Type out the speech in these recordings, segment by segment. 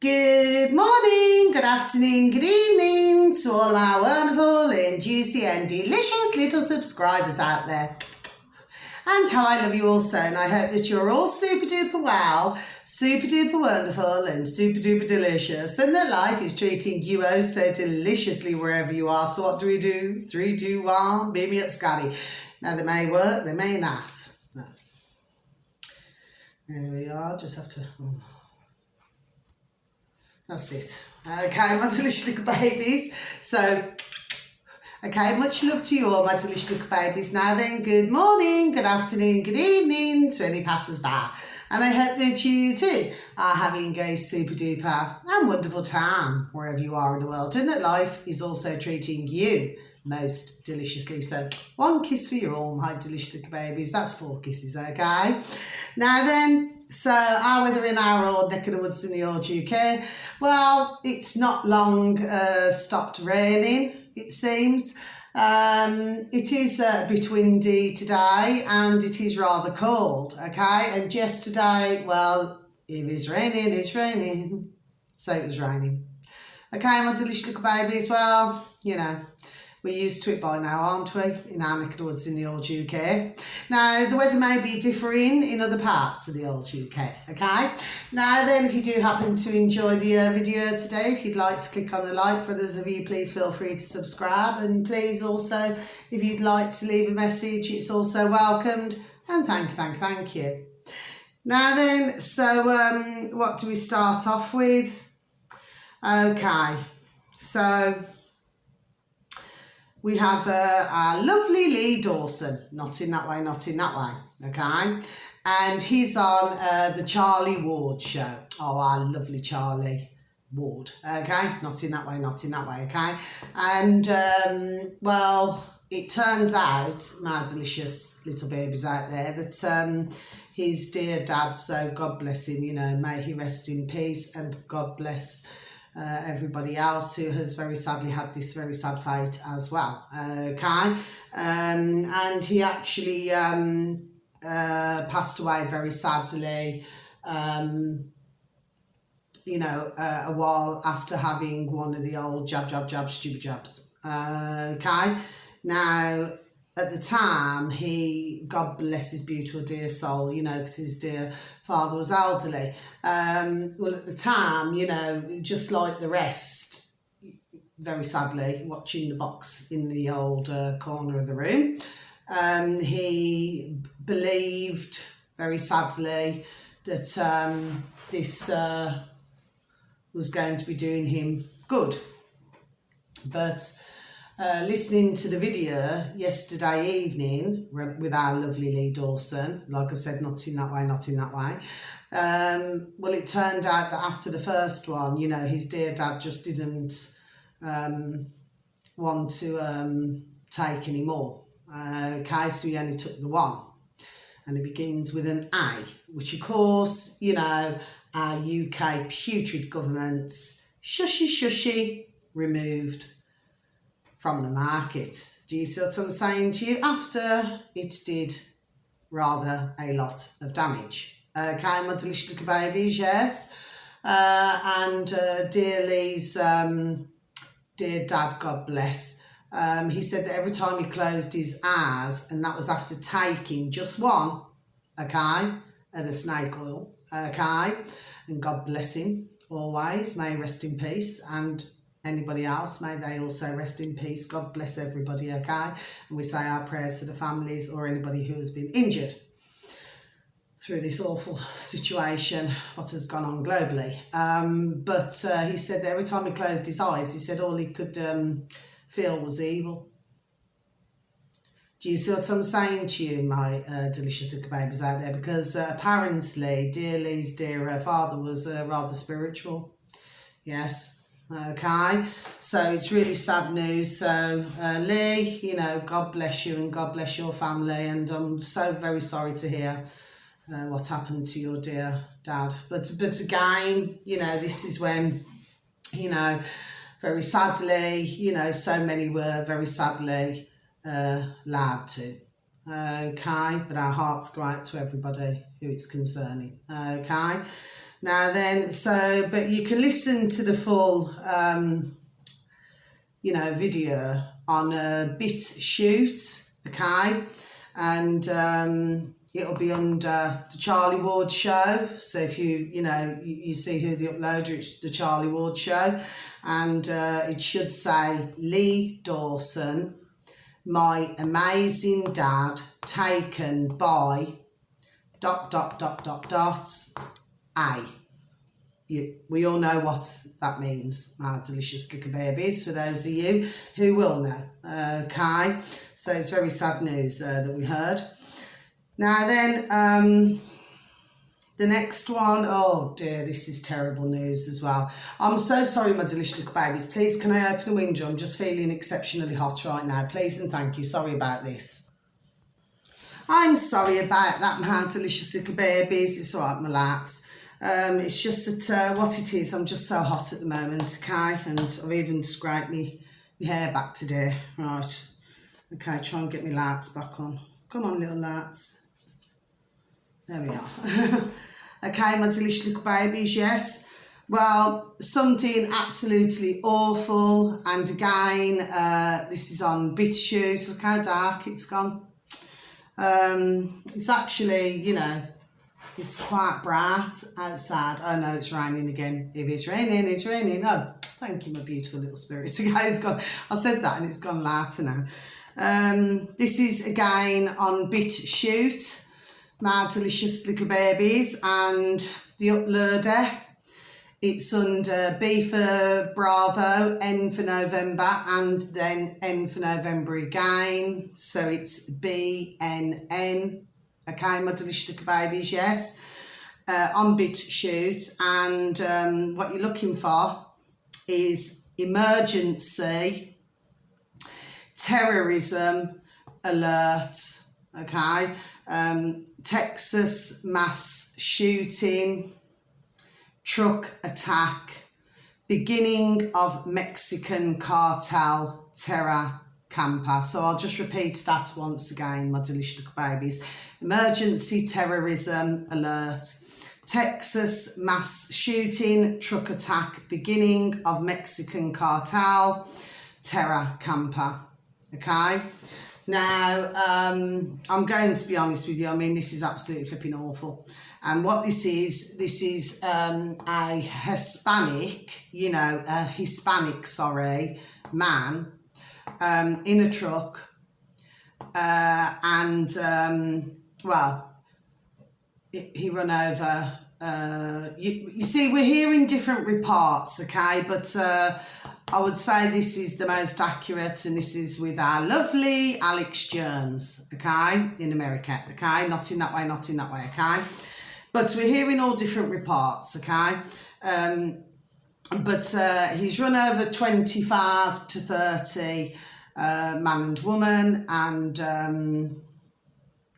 Good morning, good afternoon, good evening to all our wonderful and juicy and delicious little subscribers out there. And how I love you all so, and I hope that you're all super duper well, super duper wonderful and super duper delicious, and that life is treating you oh so deliciously wherever you are. So what do we do? 3, 2, 1, beam me up, Scotty. Now they may work, they may not. No. There we are, just have to... That's it. Okay, my delicious little babies. So, okay, much love to you all, my delicious little babies. Now then, good morning, good afternoon, good evening to any passers-by. And I hope that you too are having a super duper and wonderful time wherever you are in the world, and that life is also treating you most deliciously. So one kiss for you all, my delicious little babies. That's 4 kisses, okay? Now then, so our weather in our old neck of the woods in the old UK, well, it's not long stopped raining, it seems. It is a bit windy today and it is rather cold, okay? And yesterday, well, it is raining, it's raining. So it was raining. Okay, my delicious little babies, well, you know, we're used to it by now, aren't we, in our neck of the woods in the old UK. Now, the weather may be differing in other parts of the old UK, okay? Now then, if you do happen to enjoy the video today, if you'd like to click on the like, for those of you, please feel free to subscribe. And please also, if you'd like to leave a message, it's also welcomed. And thank you. Now then, so what do we start off with? Okay, so... we have our lovely Lee Dawson, not in that way, okay? And he's on the Charlie Ward show. Oh, our lovely Charlie Ward, okay? Not in that way, okay? And, well, it turns out, my delicious little babies out there, that his dear dad, so God bless him, you know, may he rest in peace, and God bless everybody else who has very sadly had this very sad fate as well, okay? And he actually passed away very sadly, you know, a while after having one of the old jab, stupid jabs, okay? Now, at the time, God bless his beautiful dear soul, you know, because his dear father was elderly. Well, at the time, you know, just like the rest, very sadly, watching the box in the old corner of the room, he believed, very sadly, that this was going to be doing him good. But... listening to the video yesterday evening with our lovely Lee Dawson, like I said, not in that way. Well, it turned out that after the first one, you know, his dear dad just didn't want to take any more. Okay, so he only took the one. And it begins with an A, which of course, you know, our UK putrid government's shushy removed from the market. Do you see what I'm saying to you? After it did rather a lot of damage. Okay, my delicious little babies, yes. And dear Lee's dear dad, God bless, he said that every time he closed his eyes, and that was after taking just one, okay, of the snake oil, okay, and God bless him always, may he rest in peace, and anybody else, may they also rest in peace. God bless everybody, okay? And we say our prayers for the families or anybody who has been injured through this awful situation, what has gone on globally. But he said that every time he closed his eyes, he said all he could feel was evil. Do you see what I'm saying to you, my delicious little babies out there? Because apparently, dear Lee's dear father was rather spiritual. Yes. Okay, so it's really sad news. So Lee, you know, God bless you and God bless your family, and I'm so very sorry to hear what happened to your dear dad. But again, you know, this is when, you know, very sadly, you know, so many were very sadly lied to. Okay, but our hearts go out to everybody who it's concerning. Okay. Now then, so, but you can listen to the full, you know, video on BitChute, okay? And it'll be under the Charlie Ward Show. So if you know, you see who the uploader, it's the Charlie Ward Show. And it should say Lee Dawson, my amazing dad, taken by ... A. We all know what that means, my delicious little babies, for those of you who will know. Okay, so it's very sad news that we heard. Now then, the next one, oh dear, this is terrible news as well. I'm so sorry, my delicious little babies. Please, can I open the window? I'm just feeling exceptionally hot right now. Please and thank you. Sorry about this. I'm sorry about that, my delicious little babies. It's all right, my lads. It's just that what it is, I'm just so hot at the moment, okay? And I've even scraped my hair back today. Right. Okay, try and get my lights back on. Come on, little lights. There we are. Okay, my delicious little babies, yes. Well, something absolutely awful. And again, this is on BitChute. Look how dark it's gone. It's actually, you know, it's quite bright outside. Oh no, it's raining again. If it's raining, it's raining. Oh, thank you, my beautiful little spirit. It's gone. I said that and it's gone lighter now. This is again on BitChute, my delicious little babies, and the uploader, it's under B for Bravo, N for November, and then N for November again. So it's BNN. Okay, my delicious little babies, yes. On BitChute, and what you're looking for is emergency terrorism alert. Okay, Texas mass shooting, truck attack, beginning of Mexican cartel terror camper. So I'll just repeat that once again, my delicious little babies. Emergency terrorism alert, Texas mass shooting, truck attack, beginning of Mexican cartel terror camper. Okay. Now, I'm going to be honest with you. I mean, this is absolutely flipping awful. And what this is a Hispanic, you know, sorry, man in a truck. Well, he run over. You see, we're hearing different reports, okay? But I would say this is the most accurate, and this is with our lovely Alex Jones, okay, in America, okay? Not in that way, not in that way, okay? But we're hearing all different reports, okay? But he's run over 25 to 30 man and woman, and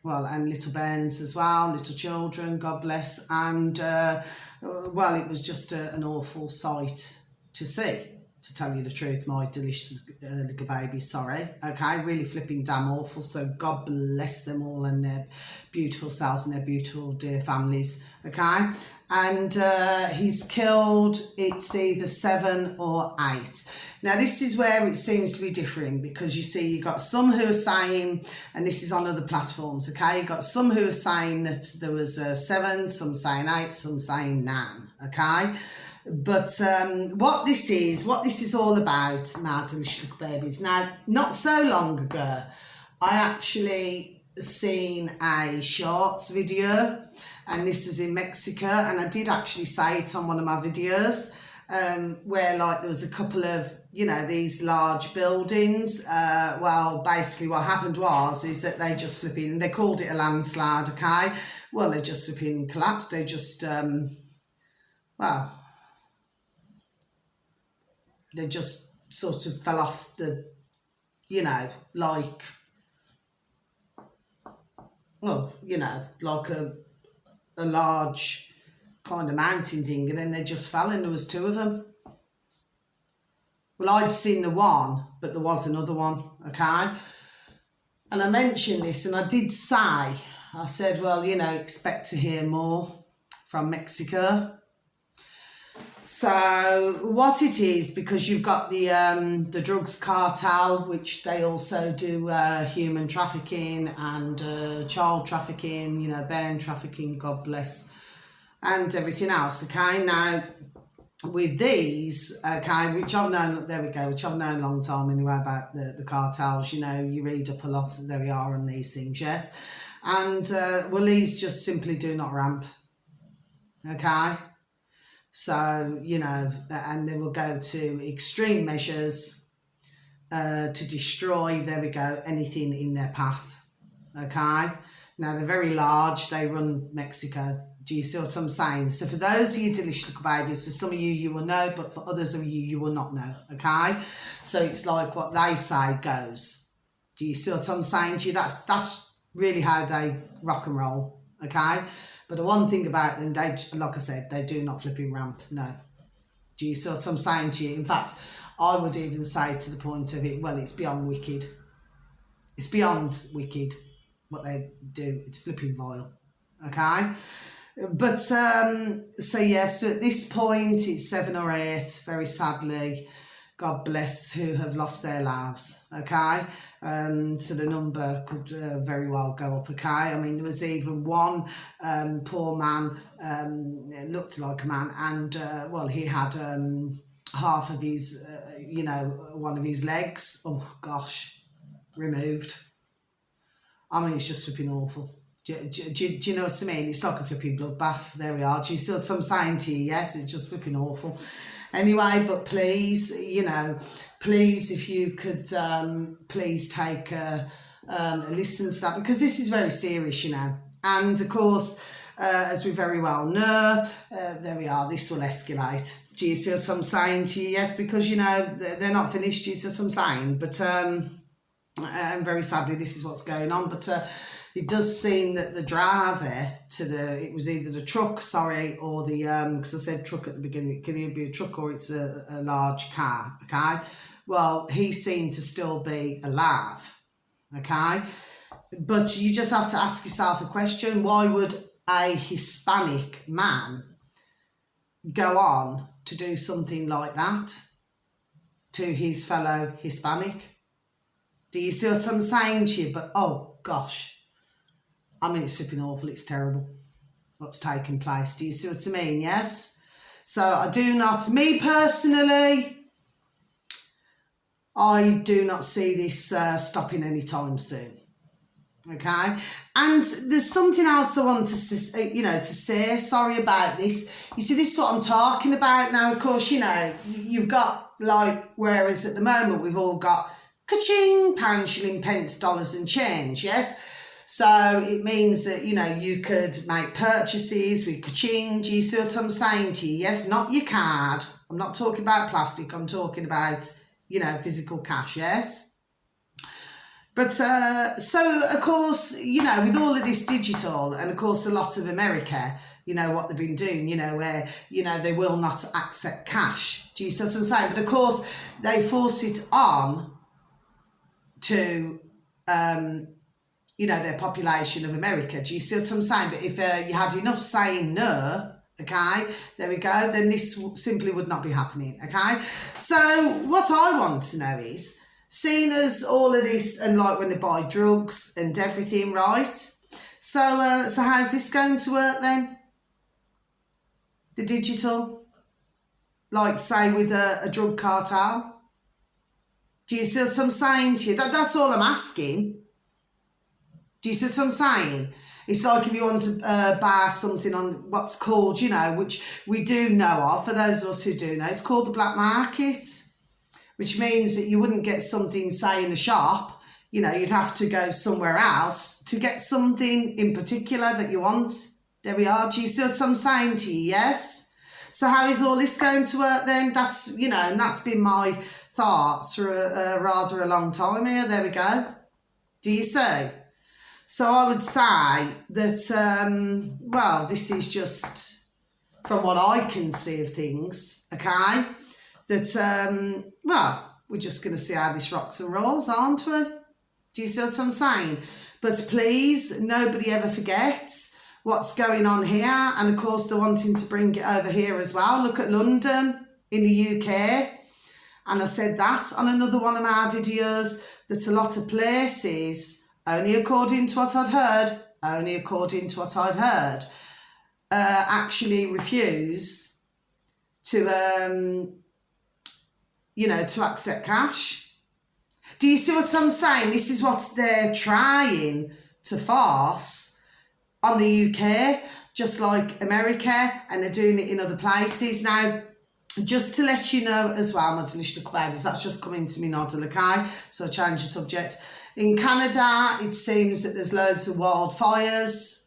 well, and little bairns as well, little children, God bless. And well, it was just an awful sight to see, to tell you the truth, my delicious little baby, sorry. Okay, really flipping damn awful. So God bless them all and their beautiful selves and their beautiful dear families. Okay, and he's killed, it's either 7 or 8. Now, this is where it seems to be differing, because you see, you've got some who are saying, and this is on other platforms, okay, you've got some who are saying that there was 7, some saying 8, some saying 9, okay. But what this is all about, my delicious little babies. Now, not so long ago, I actually seen a shorts video, and this was in Mexico, and I did actually say it on one of my videos, where like there was a couple of, you know, these large buildings. Well, basically what happened is that they just flipping, they called it a landslide, okay? Well, they just flipping collapsed. They just, well, they just sort of fell off the, you know, like, well, you know, like a large kind of mountain thing, and then they just fell, and there was 2 of them. Well, I'd seen the one, but there was another one, okay? And I mentioned this, and I did say, I said, well, you know, expect to hear more from Mexico, So what it is, because you've got the drugs cartel, which they also do human trafficking and child trafficking, you know, bairn trafficking, God bless, and everything else. Okay, now with these, okay, which I've known, there we go, which I've known a long time anyway about the cartels. You know, you read up a lot, there we are on these things, yes, and well, these just simply do not ramp. Okay. So, you know, and they will go to extreme measures to destroy, there we go, anything in their path. Okay? Now, they're very large. They run Mexico. Do you see what I'm saying? So for those of you delicious little babies, for some of you will know, but for others of you will not know. Okay? So it's like what they say goes. Do you see what I'm saying to you? That's really how they rock and roll. Okay? But the one thing about them, they, like I said, they do not flipping ramp, no. Do you see what I'm saying to you? In fact, I would even say to the point of it, well, it's beyond wicked. It's beyond wicked what they do. It's flipping vile, okay? But, so yes, at this point, it's 7 or 8, very sadly, God bless, who have lost their lives, okay? So the number could very well go up, okay? I mean, there was even one poor man, looked like a man, and, well, he had half of his, you know, one of his legs, oh gosh, removed. I mean, it's just flipping awful. Do you know what I mean? It's like a flipping bloodbath. There we are. Do you see what I'm saying to you? Yes, it's just flipping awful. Anyway, but please, you know, please, if you could, please take a listen to that, because this is very serious, you know. And of course, as we very well know, there we are, this will escalate. Do you see what I'm saying to you? Yes, because, you know, they're not finished, do you see what I'm saying? But, and very sadly, this is what's going on. But it does seem that the driver it was either the truck, sorry, or the, because I said truck at the beginning, it can either be a truck or it's a large car, okay? Well, he seemed to still be alive, okay? But you just have to ask yourself a question: why would a Hispanic man go on to do something like that to his fellow Hispanic? Do you see what I'm saying to you? But, oh, gosh. I mean, it's flipping awful. It's terrible what's taking place. Do you see what I mean? Yes? So I do not, me personally, I do not see this stopping anytime soon. Okay? And there's something else I want to, you know, to say. Sorry about this. You see, this is what I'm talking about now. Of course, you know, you've got, like, whereas at the moment we've all got ka-ching, pound, shilling, pence, dollars and change, yes? So it means that, you know, you could make purchases with ka-ching. Do you see what I'm saying to you? Yes, not your card. I'm not talking about plastic. I'm talking about, you know, physical cash, yes? But, so, of course, you know, with all of this digital, and, of course, a lot of America, you know, what they've been doing, you know, where, you know, they will not accept cash. Do you see what I'm saying? But, of course, they force it on to, you know, their population of America. Do you see what I'm saying? But if you had enough saying no, okay, there we go, then this simply would not be happening, okay? So what I want to know is, seeing as all of this, and like when they buy drugs and everything, right? So how's this going to work then? The digital? Like, say, with a drug cartel? Do you see what I'm saying to you? That's all I'm asking. Do you see what I'm saying? It's like if you want to buy something on what's called, you know, which we do know of, for those of us who do know, it's called the black market, which means that you wouldn't get something, say, in the shop. You know, you'd have to go somewhere else to get something in particular that you want. There we are. Do you see what I'm saying to you? Yes? So how is all this going to work then? That's, you know, and that's been my thoughts for rather a long time here. There we go. Do you see? So I would say that, well, this is just from what I can see of things, okay, that, well, we're just going to see how this rocks and rolls, aren't we? Do you see what I'm saying? But please, nobody ever forgets what's going on here. And of course, they're wanting to bring it over here as well. Look at London in the UK. And I said that on another one of my videos, that a lot of places, only according to what I'd heard, actually refuse to, to accept cash. Do you see what I'm saying? This is what they're trying to force on the UK, just like America, and they're doing it in other places. Now, just to let you know as well, my delicious little babies, that's just coming to me noddle, okay? So I change the subject. In Canada, it seems that there's loads of wildfires.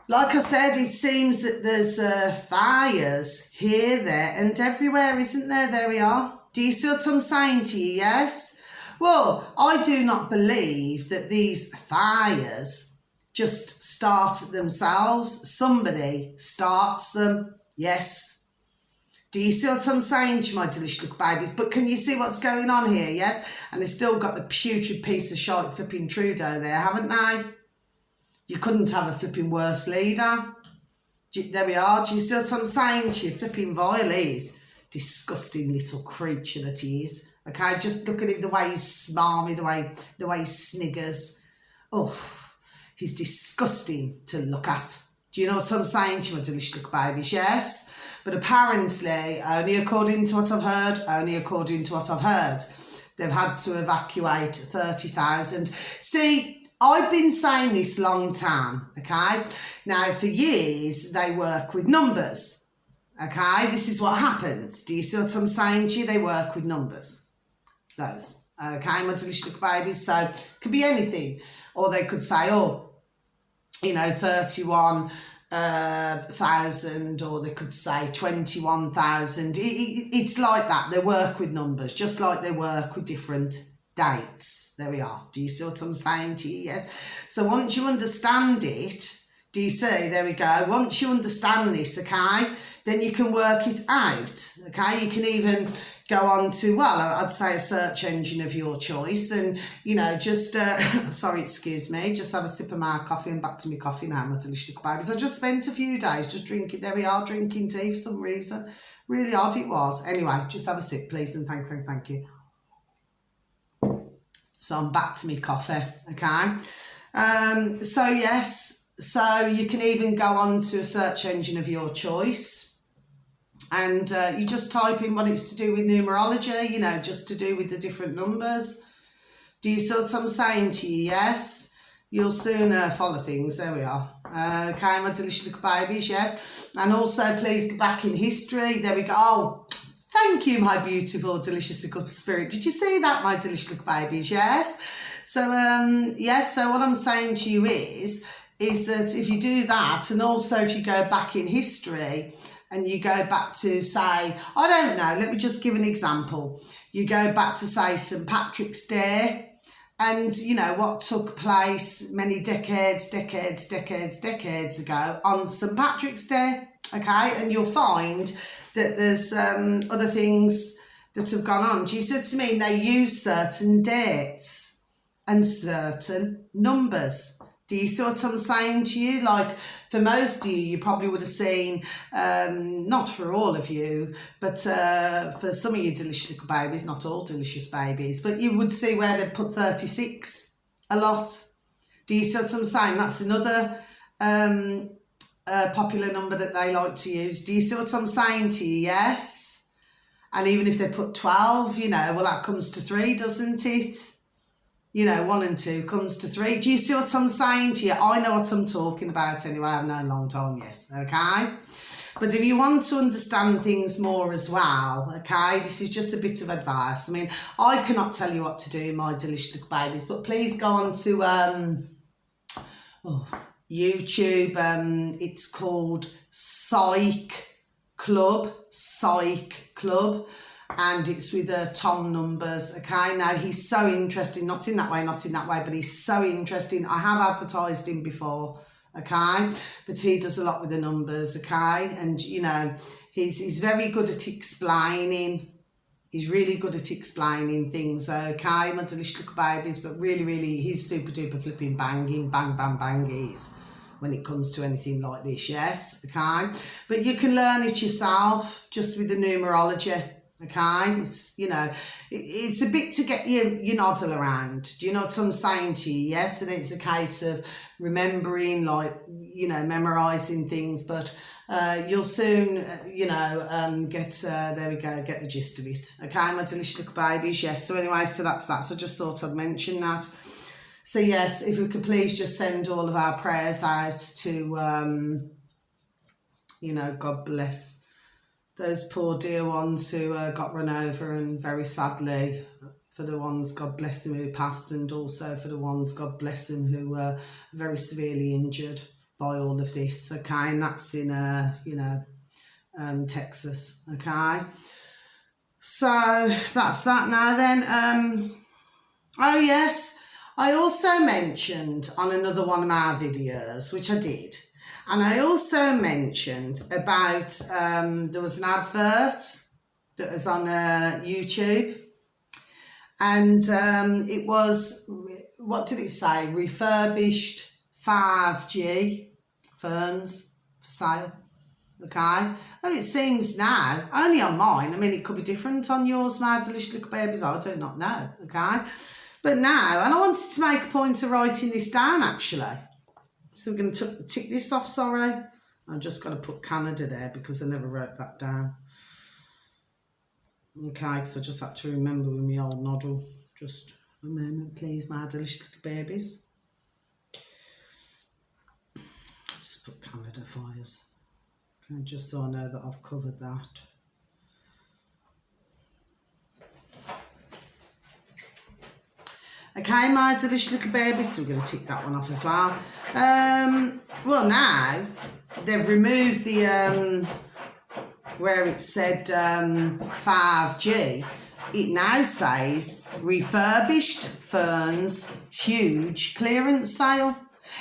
Like I said, it seems that there's fires here, there and everywhere, isn't there? There we are. Do you see what I'm saying to you, yes? Well, I do not believe that these fires just start themselves. Somebody starts them. Yes. Do you see what I'm saying to you, my delicious little babies? But can you see what's going on here? Yes. And they've still got the putrid piece of shite flipping Trudeau there, haven't they? You couldn't have a flipping worse leader. There we are. Do you see what I'm saying to you? Flipping vile he is. Disgusting little creature that he is. Okay, just look at him, the way he's smarmy, the way he sniggers. Oh, he's disgusting to look at. Do you know what I'm saying to you, my delicious little babies? Yes. But apparently, only according to what I've heard, they've had to evacuate 30,000. See, I've been saying this long time, okay? Now, for years, they work with numbers, okay? This is what happens. Do you see what I'm saying to you? They work with numbers. Those, okay? My delicious little babies. So, it could be anything. Or they could say, 31,000, or they could say 21,000. It's like that. They work with numbers, just like they work with different dates. There we are. Do you see what I'm saying to you? Yes. So once you understand it, do you see? There we go. Once you understand this, okay, then you can work it out. Okay, you can even go on to, well, I'd say a search engine of your choice, and just sorry, excuse me, just have a sip of my coffee, and back to my coffee now, my delicious little babies. I just spent a few days just drinking, there we are, drinking tea for some reason. Really odd it was. Anyway, just have a sip, please, and thank you. So I'm back to my coffee, okay? So yes, so you can even go on to a search engine of your choice, and you just type in what it's to do with numerology, just to do with the different numbers. Do you see what I'm saying to you? Yes? You'll soon follow things. There we are. Okay, my delicious little babies, yes? And also, please go back in history. There we go. Oh, thank you, my beautiful, delicious little spirit. Did you see that, my delicious little babies? Yes? So, yes, so what I'm saying to you is that if you do that, and also if you go back in history, and you go back to, say, I don't know, let me just give an example. You go back to, say, St. Patrick's Day, and, what took place many decades ago on St. Patrick's Day, okay? And you'll find that there's other things that have gone on. Do you see what I mean? They use certain dates and certain numbers. Do you see what I'm saying to you? Like, for most of you, you probably would have seen, not for all of you, but for some of you delicious little babies, not all delicious babies, but you would see where they put 36 a lot. Do you see what I'm saying? That's another popular number that they like to use. Do you see what I'm saying to you? Yes. And even if they put 12, well, that comes to 3, doesn't it? 1 and 2 comes to 3. Do you see what I'm saying to you? I know what I'm talking about anyway. I've known a long time, yes, okay? But if you want to understand things more as well, okay, this is just a bit of advice. I mean, I cannot tell you what to do, my delicious little babies, but please go on to YouTube. It's called Psych Club. And it's with Tom Numbers, okay? Now, he's so interesting, not in that way, but he's so interesting. I have advertised him before, okay? But he does a lot with the numbers, okay? And, he's very good at explaining He's really good at explaining things, okay, my delicious little babies, but really, really, he's super duper flipping banging, bang, bang, bang, he's when it comes to anything like this, yes, okay? But you can learn it yourself just with the numerology, okay? It's, you know, it's a bit to get your noddle around. Do you know what I'm saying to you? Yes, and it's a case of remembering, like, you know, memorising things, but you'll soon, you know, get, there we go, get the gist of it. Okay, my delicious little babies, yes. So anyway, so that's that. So I just thought I'd mention that. So yes, if we could please just send all of our prayers out to, you know, God bless those poor dear ones who got run over, and very sadly for the ones, God bless them, who passed, and also for the ones, God bless them, who were very severely injured by all of this, okay, and that's in, you know, Texas, okay. So that's that now then. Oh yes, I also mentioned on another one of my videos, which I did, and I also mentioned about, there was an advert that was on YouTube, and it was, what did it say, refurbished 5G ferns for sale, okay. Oh, it seems now, only on mine, I mean it could be different on yours, my delicious little babies, I do not know, okay. But now, and I wanted to make a point of writing this down actually. So we're going to tick this off, sorry. I'm just going to put Canada there because I never wrote that down. Okay, because I just had to remember with my old noddle. Just a moment, please, my delicious little babies. Just put Canada fires. Okay, just so I know that I've covered that. Okay, my delicious little babies, so we're going to tick that one off as well. Well, now they've removed the where it said 5G. It now says refurbished ferns huge clearance sale.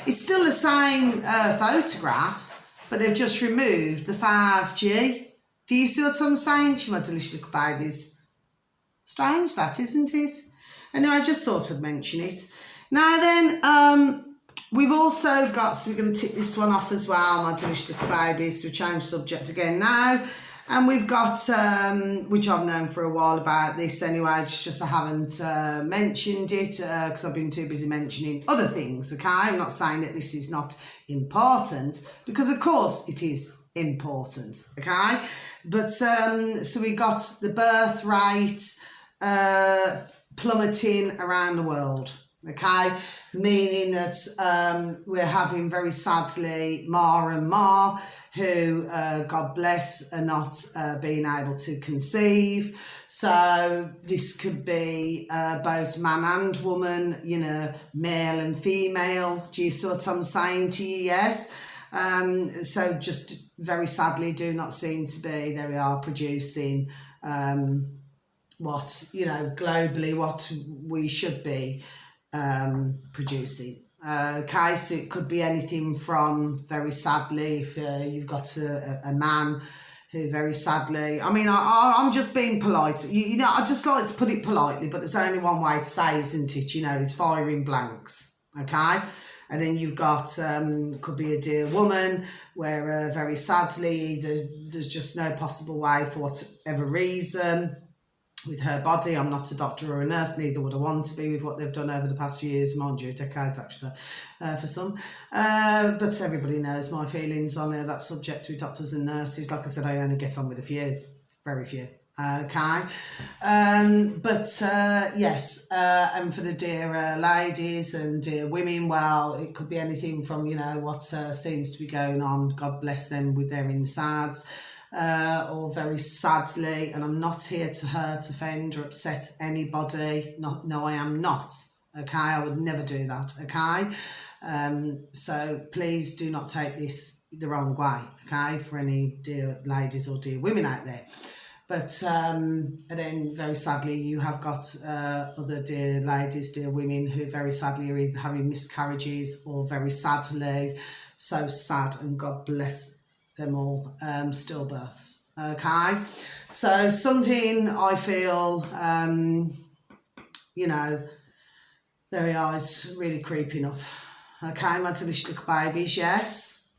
It's still the same photograph, but they've just removed the 5G. Do you see what I'm saying to you, my delicious little babies? Strange that, isn't it? Anyway, I just thought I'd mention it. Now then, we've also got, so we're going to tick this one off as well, my delicious little babies. So we change subject again now. And we've got, which I've known for a while about this anyway, it's just I haven't mentioned it because I've been too busy mentioning other things, okay? I'm not saying that this is not important, because of course it is important, okay? But, so we got the birth rate plummeting around the world, okay, meaning that we're having, very sadly, Ma and Ma who, God bless, are not being able to conceive. So this could be both man and woman, you know, male and female. Do you see what I'm saying to you? Yes. So just very sadly do not seem to be, there we are, producing what, you know, globally what we should be producing. Okay, so it could be anything from, very sadly, if you've got a man who very sadly, I mean, I'm just being polite, you know, I just like to put it politely, but there's only one way to say, isn't it, you know, it's firing blanks, okay? And then you've got, could be a dear woman where very sadly there's just no possible way for whatever reason with her body. I'm not a doctor or a nurse, neither would I want to be with what they've done over the past few years, mind you, decades actually, for some. But everybody knows my feelings on that subject with doctors and nurses. Like I said, I only get on with a few, very few. Okay, yes, and for the dear ladies and dear women, well, it could be anything from, you know, what seems to be going on, God bless them, with their insides, or very sadly, and I'm not here to hurt, offend or upset anybody, no I am not, okay, I would never do that, okay, so please do not take this the wrong way, okay, for any dear ladies or dear women out there. But and then very sadly you have got other dear ladies, dear women who very sadly are either having miscarriages or very sadly, so sad, and God bless them all, stillbirths, okay? So something I feel, you know, there we are, it's really creeping up. Okay, my delicious little babies, yes.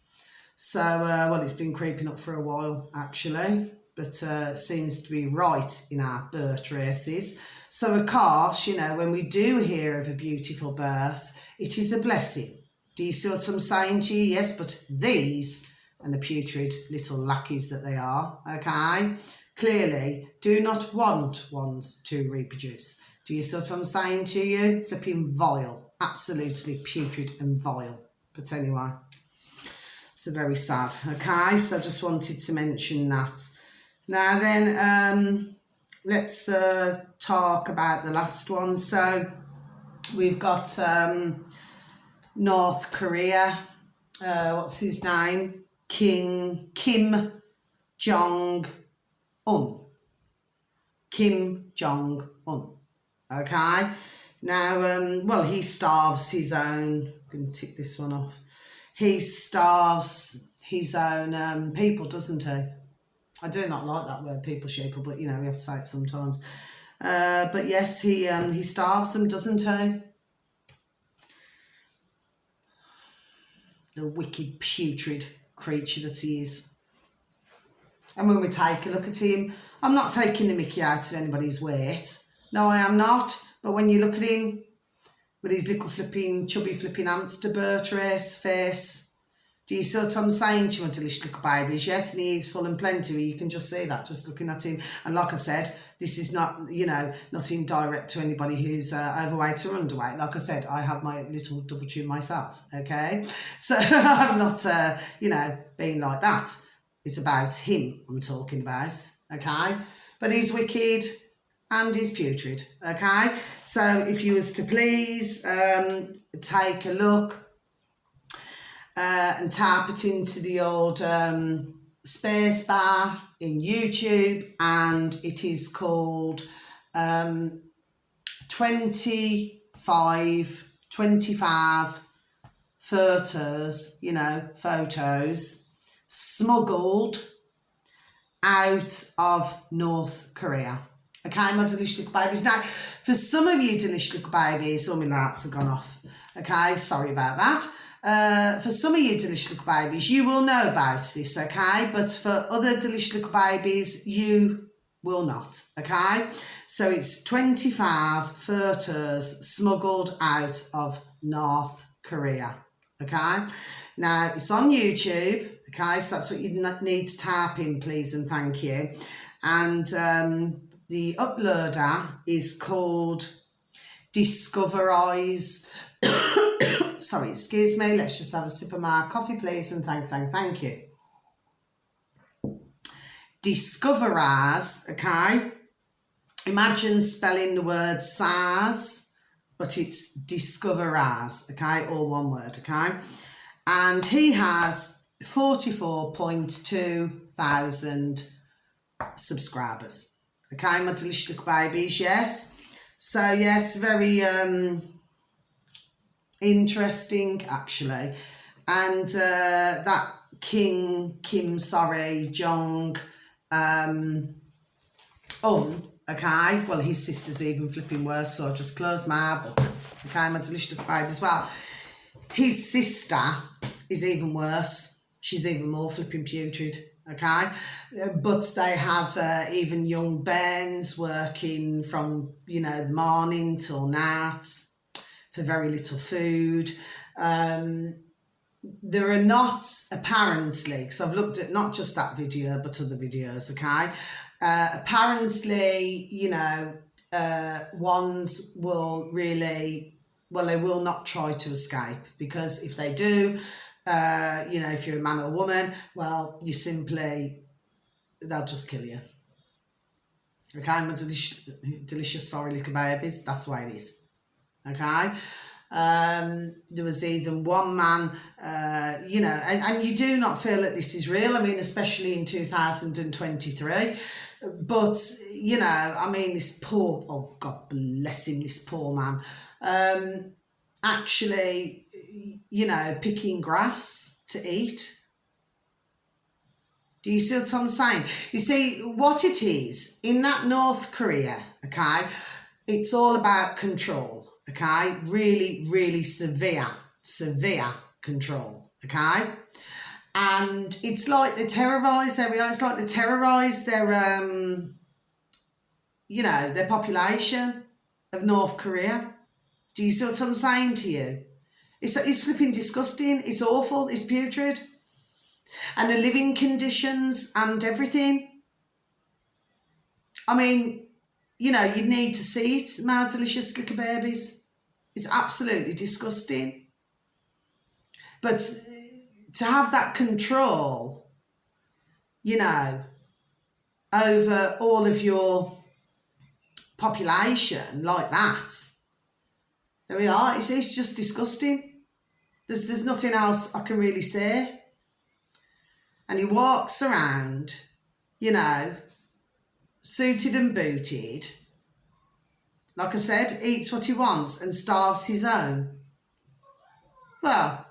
So, well, it's been creeping up for a while, actually, but seems to be right in our birth races. So, of course, you know, when we do hear of a beautiful birth, it is a blessing. Do you see what I'm saying to you? Yes, but these, and the putrid little lackeys that they are, okay, clearly do not want ones to reproduce. Do you see what I'm saying to you? Flipping vile, absolutely putrid and vile. But anyway, so very sad. Okay, so I just wanted to mention that. Now then, let's talk about the last one. So we've got North Korea. What's his name? Kim Jong Un. Kim Jong Un. Okay. Now, well, he starves his own. I'm going to tick this one off. He starves his own people, doesn't he? I do not like that word, people sheeple, but you know we have to say it sometimes. But yes, he starves them, doesn't he? The wicked, putrid creature that he is. And when we take a look at him, I'm not taking the mickey out of anybody's weight. No, I am not. But when you look at him with his little flipping, chubby flipping hamster birth race face, do you see what I'm saying to you, delicious little babies? Yes, and he is full and plenty. You can just see that just looking at him. And like I said, this is not, you know, nothing direct to anybody who's overweight or underweight. Like I said, I have my little double chin myself, okay? So I'm not, you know, being like that. It's about him I'm talking about, okay? But he's wicked and he's putrid, okay? So if you was to please take a look and tap it into the old space bar in YouTube, and it is called 25 photos, you know, photos smuggled out of North Korea. Okay, my delicious little babies. Now, for some of you delicious little babies, my lights have gone off. Okay, sorry about that. For some of you delicious little babies, you will know about this, okay? But for other delicious little babies, you will not, okay? So it's 25 photos smuggled out of North Korea, okay? Now, it's on YouTube, okay? So that's what you need to type in, please and thank you. And the uploader is called Discoverize. Sorry, excuse me. Let's just have a sip of my coffee, please, and thank you. Discoverize, okay? Imagine spelling the word SARS, but it's Discoverize, okay? All one word, okay? And he has 44.2 thousand subscribers, okay? My delicious little babies, yes. So yes, very interesting actually. And that Kim Jong Un, okay, well his sister's even flipping worse, so I'll just close my book, okay, my delicious little baby as well. His sister is even worse, she's even more flipping putrid, okay, but they have even young bairns working from, you know, the morning till night for very little food. There are not, apparently, because I've looked at not just that video but other videos, okay, apparently, you know, ones will really, well, they will not try to escape, because if they do, you know, if you're a man or a woman, well, you simply, they'll just kill you. Okay, my delicious, sorry little babies, that's the way it is. Okay, there was even one man, you know, and you do not feel that this is real, I mean, especially in 2023, but, you know, I mean, this poor, oh God bless him, this poor man, actually, you know, picking grass to eat. Do you see what I'm saying? You see, what it is, in that North Korea, okay, it's all about control, okay? Really, really severe control, okay? And it's like they terrorise it's like they terrorise their, their population of North Korea. Do you see what I'm saying to you? It's flipping disgusting. It's awful. It's putrid. And the living conditions and everything. I mean, you need to see it, my delicious little babies. It's absolutely disgusting. But to have that control, over all of your population like that, there we are. It's just disgusting. There's nothing else I can really say. And he walks around, suited and booted. Like I said, eats what he wants and starves his own. Well,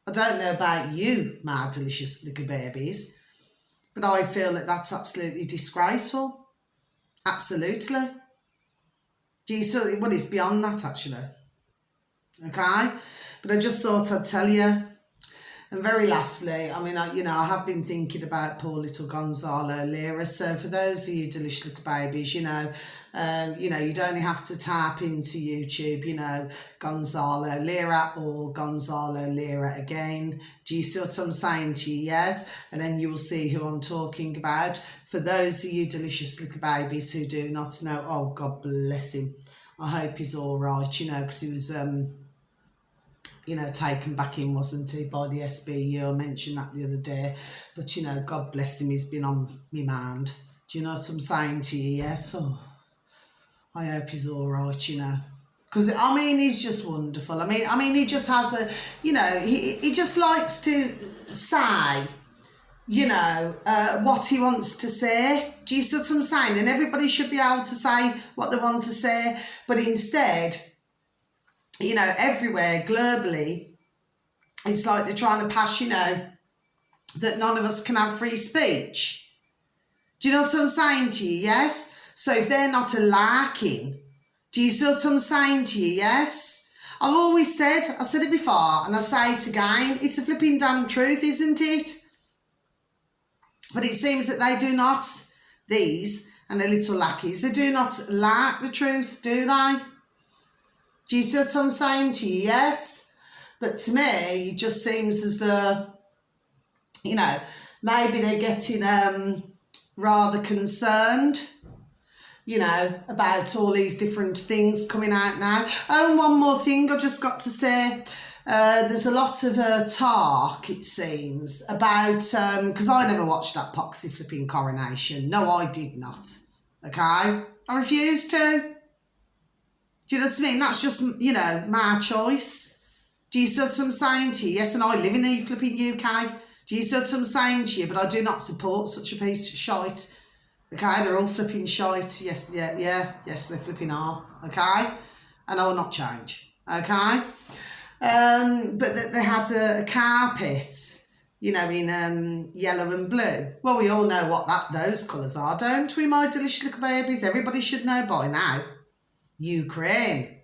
I don't know about you, my delicious little babies, but I feel that that's absolutely disgraceful. Absolutely. It's beyond that, actually. Okay? But I just thought I'd tell you. And very lastly, I mean, I have been thinking about poor little Gonzalo Lira. So for those of you delicious little babies, you'd only have to tap into YouTube, Gonzalo Lira or Gonzalo Lira again. Do you see what I'm saying to you? Yes? And then you will see who I'm talking about. For those of you delicious little babies who do not know, oh, God bless him. I hope he's all right, because he was... taken back in, wasn't he, by the SBU? I mentioned that the other day. But, God bless him, he's been on my mind. Do you know what I'm saying to you? Yes? Oh, I hope he's all right, Because, he's just wonderful. I mean, he just has a, he just likes to say, what he wants to say. Do you see what I'm saying? And everybody should be able to say what they want to say. But instead... everywhere, globally, it's like they're trying to pass, that none of us can have free speech. Do you know what I'm saying to you? Yes? So if they're not a larking, do you see what I'm saying to you? Yes? I've always said, I said it before, and I say it again, it's a flipping damn truth, isn't it? But it seems that they do not, these and the little lackeys, they do not like the truth, do they? Do you see what I'm saying to you? Yes. But to me, it just seems as though, maybe they're getting rather concerned, about all these different things coming out now. Oh, and one more thing I just got to say. There's a lot of talk, it seems, about, because I never watched that poxy flipping coronation. No, I did not. Okay? I refused to. Do you know what I mean? That's just, my choice. Do you see what I'm saying to you? Yes, and I live in the flipping UK. Do you see what I'm saying to you? But I do not support such a piece of shite. Okay, they're all flipping shite. Yes, yes, they flipping are. Okay? And I will not change. Okay? But they had a carpet, in yellow and blue. Well, we all know what those colours are, don't we, my delicious little babies? Everybody should know by now. Ukraine.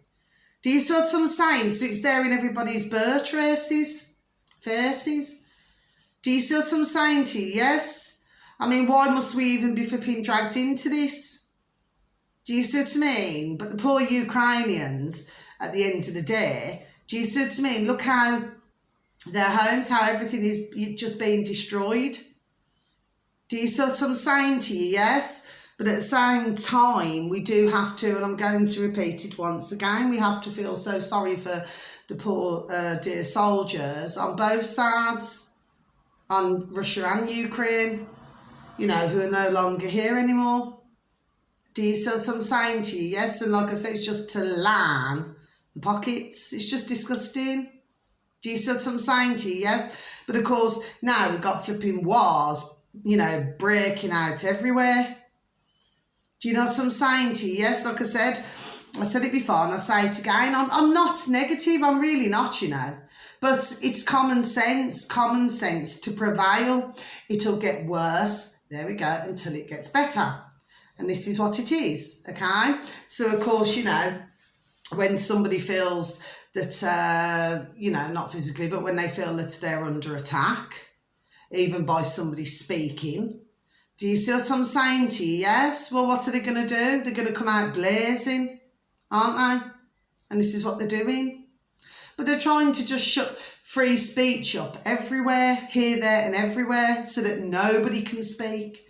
Do you see what I'm saying? So it's there in everybody's birth faces. Do you see what I'm saying to you? Yes? Why must we even be flipping dragged into this? Do you see what I mean? But the poor Ukrainians, at the end of the day, do you see what I mean? Look how their homes, how everything is just being destroyed. Do you see what I'm saying to you? Yes? But at the same time, we do have to, and I'm going to repeat it once again, we have to feel so sorry for the poor dear soldiers on both sides, on Russia and Ukraine, who are no longer here anymore. Do you see what I'm saying to you? Yes, and like I say, it's just to line the pockets. It's just disgusting. Do you see what I'm saying to you? Yes? But of course, now we've got flipping wars, breaking out everywhere. Do you know what I'm saying to you? Yes, like I said it before and I say it again. I'm not negative. I'm really not, But it's common sense to prevail. It'll get worse, there we go, until it gets better. And this is what it is, okay? So, of course, you know, when somebody feels that, you know, not physically, but when they feel that they're under attack, even by somebody speaking, do you see what I'm saying to you? Yes? Well, what are they going to do? They're going to come out blazing, aren't they? And this is what they're doing. But they're trying to just shut free speech up everywhere, here, there and everywhere, so that nobody can speak.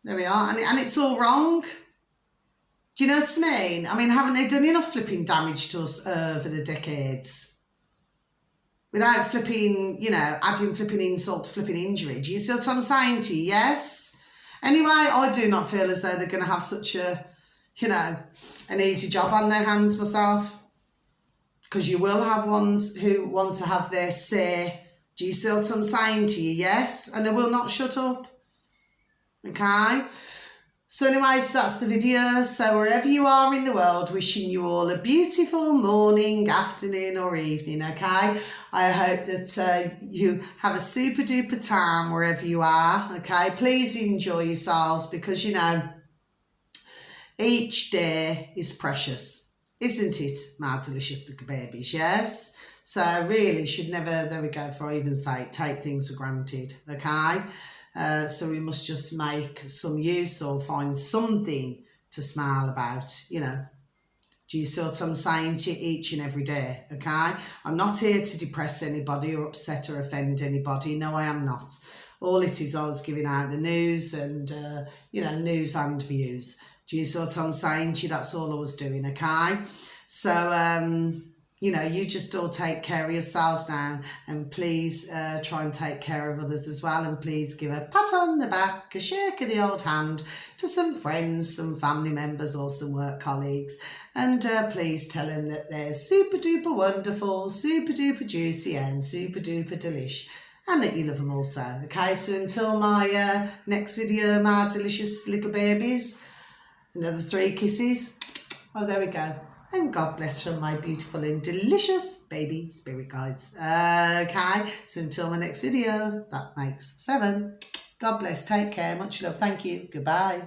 There we are. And it's all wrong. Do you know what I mean? I mean, haven't they done enough flipping damage to us over the decades? Without flipping, you know, adding flipping insult to flipping injury. Do you see what I'm saying to you? Yes? Anyway, I do not feel as though they're going to have such a, you know, an easy job on their hands myself. Because you will have ones who want to have their say. Do you see what I'm saying to you? Yes? And they will not shut up. Okay? So anyways, that's the video. So wherever you are in the world, wishing you all a beautiful morning, afternoon or evening, okay? I hope that you have a super duper time wherever you are, okay? Please enjoy yourselves because, you know, each day is precious, isn't it, my delicious little babies, yes? So really should never, there we go, for I even say, take things for granted, okay? So we must just make some use or find something to smile about, you know. Do you see what I'm saying to you each and every day, okay? I'm not here to depress anybody or upset or offend anybody. No, I am not. All it is, I was giving out the news and, you know, news and views. Do you see what I'm saying to you? That's all I was doing, okay? So, you know, you just all take care of yourselves now and please try and take care of others as well, and please give a pat on the back, a shake of the old hand to some friends, some family members or some work colleagues, and please tell them that they're super duper wonderful, super duper juicy and super duper delish, and that you love them also. Okay, so until my next video, my delicious little babies, another 3 kisses. Oh, there we go. And God bless from my beautiful and delicious baby spirit guides. Okay, so until my next video, that makes 7. God bless, take care, much love, thank you, goodbye.